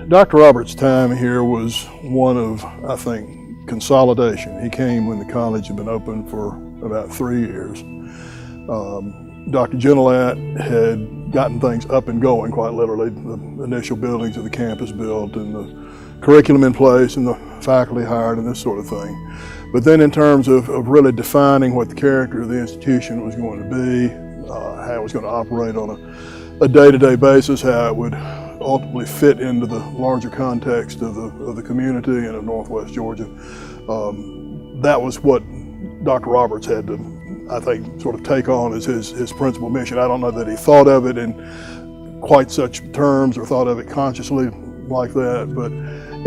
Dr. Roberts' time here was one of, I think, consolidation. He came when the college had been open for about 3 years. Dr. Gentilat had gotten things up and going, quite literally, the initial buildings of the campus built and the curriculum in place and the faculty hired and this sort of thing. But then in terms of really defining what the character of the institution was going to be, how it was going to operate on a day-to-day basis, how it would ultimately fit into the larger context of the community and of Northwest Georgia, that was what Dr. Roberts had to, I think, sort of take on as his principal mission. I don't know that he thought of it in quite such terms or thought of it consciously like that, but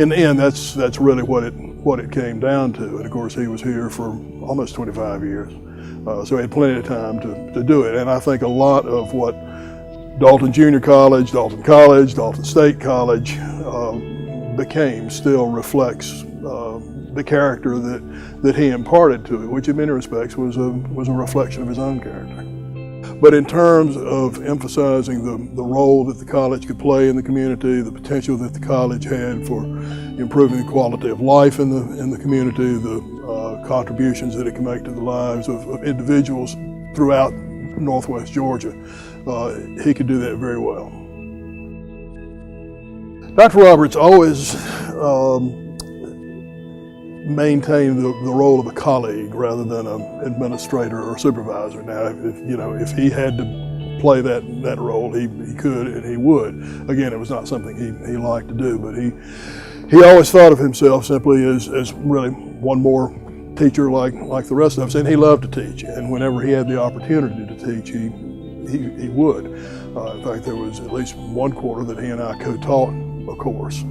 in the end, that's really what it came down to. And of course, he was here for almost 25 years, so he had plenty of time to do it. And I think a lot of what Dalton Junior College, Dalton College, Dalton State College became still reflects the character that he imparted to it, which in many respects was a reflection of his own character. But in terms of emphasizing the role that the college could play in the community, the potential that the college had for improving the quality of life in the community, the contributions that it can make to the lives of individuals throughout Northwest Georgia, he could do that very well. Dr. Roberts always maintained the role of a colleague rather than an administrator or supervisor. Now, if he had to play that role, he could and he would. Again, it was not something he liked to do, but he always thought of himself simply as really one more teacher like the rest of us, and he loved to teach. And whenever he had the opportunity to teach, he would. In fact, there was at least one quarter that he and I co-taught a course.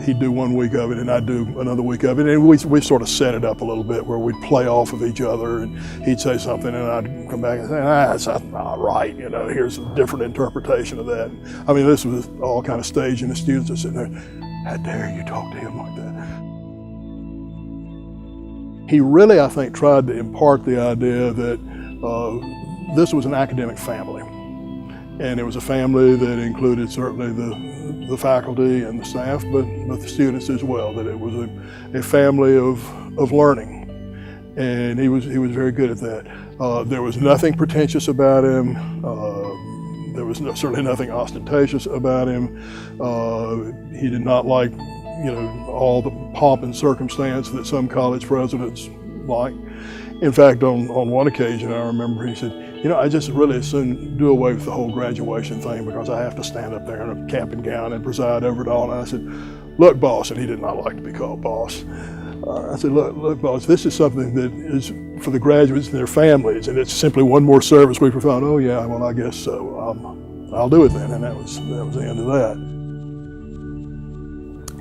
He'd do 1 week of it and I'd do another week of it, and we sort of set it up a little bit where we'd play off of each other, and he'd say something and I'd come back and say, that's not right, here's a different interpretation of that. I mean, this was all kind of staged, and the students are sitting there, how dare you talk to him like that? He really, I think, tried to impart the idea that this was an academic family. And it was a family that included certainly the faculty and the staff, but the students as well, that it was a family of learning. And he was very good at that. There was nothing pretentious about him. There was certainly nothing ostentatious about him. He did not like, all the pomp and circumstance that some college presidents like. In fact, on one occasion, I remember he said, I just really as soon do away with the whole graduation thing because I have to stand up there in a cap and gown and preside over it all. And I said, look, boss, and he did not like to be called boss. I said, look, boss, this is something that is for the graduates and their families, and it's simply one more service we provide. Oh yeah, well, I guess so. I'll do it then. And that was the end of that.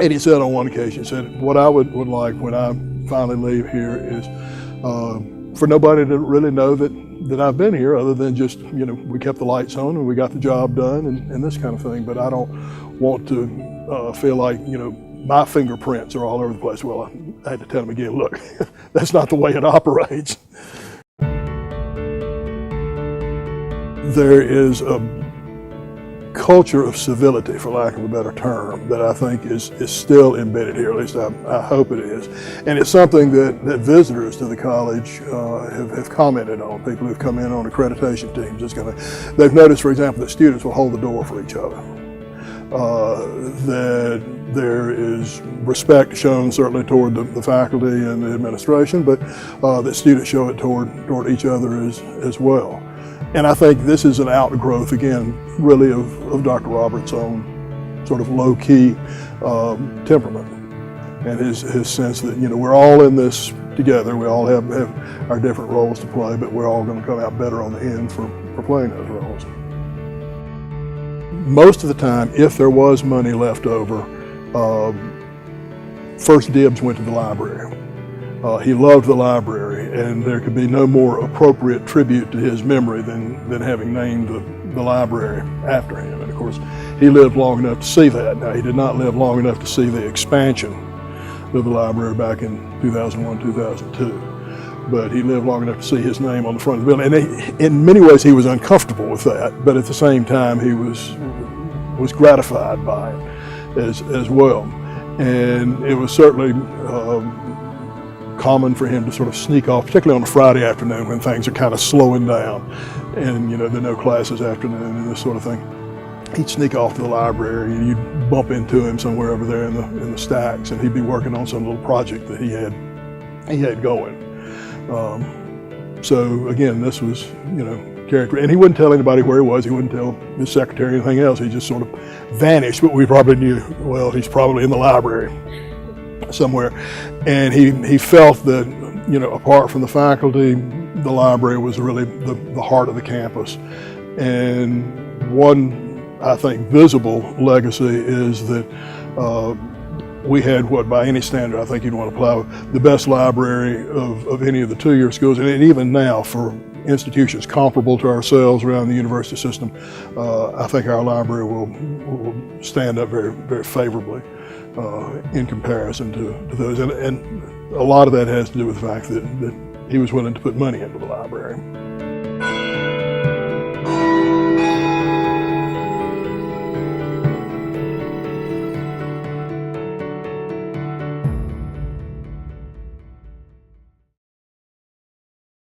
And he said on one occasion, he said, what I would like when I finally leave here is for nobody to really know that I've been here, other than just, we kept the lights on and we got the job done and this kind of thing. But I don't want to feel like, my fingerprints are all over the place. Well, I had to tell him again, look, that's not the way it operates. There is a culture of civility, for lack of a better term, that I think is still embedded here, at least I hope it is. And it's something that visitors to the college have commented on, people who've come in on accreditation teams. They've noticed, for example, that students will hold the door for each other, that there is respect shown certainly toward the faculty and the administration, but that students show it toward each other as well. And I think this is an outgrowth, again, really of Dr. Roberts' own sort of low-key temperament and his sense that, we're all in this together. We all have our different roles to play, but we're all going to come out better on the end for playing those roles. Most of the time, if there was money left over, first dibs went to the library. He loved the library, and there could be no more appropriate tribute to his memory than having named the library after him. And of course, he lived long enough to see that. Now, he did not live long enough to see the expansion of the library back in 2001, 2002. But he lived long enough to see his name on the front of the building. And in many ways, he was uncomfortable with that, but at the same time, he was gratified by it. as well. And it was certainly common for him to sort of sneak off, particularly on a Friday afternoon when things are kind of slowing down and there are no classes afternoon and this sort of thing. He'd sneak off to the library and you'd bump into him somewhere over there in the stacks, and he'd be working on some little project that he had going. So again, this was, character, and he wouldn't tell anybody where he was. He wouldn't tell his secretary or anything else. He just sort of vanished, but we probably knew, well, he's probably in the library somewhere. And he felt that, apart from the faculty, the library was really the heart of the campus. And one, I think, visible legacy is that we had what, by any standard I think you'd want to apply, the best library of any of the two-year schools, and even now for institutions comparable to ourselves around the university system, I think our library will stand up very, very favorably in comparison to those. And a lot of that has to do with the fact that he was willing to put money into the library.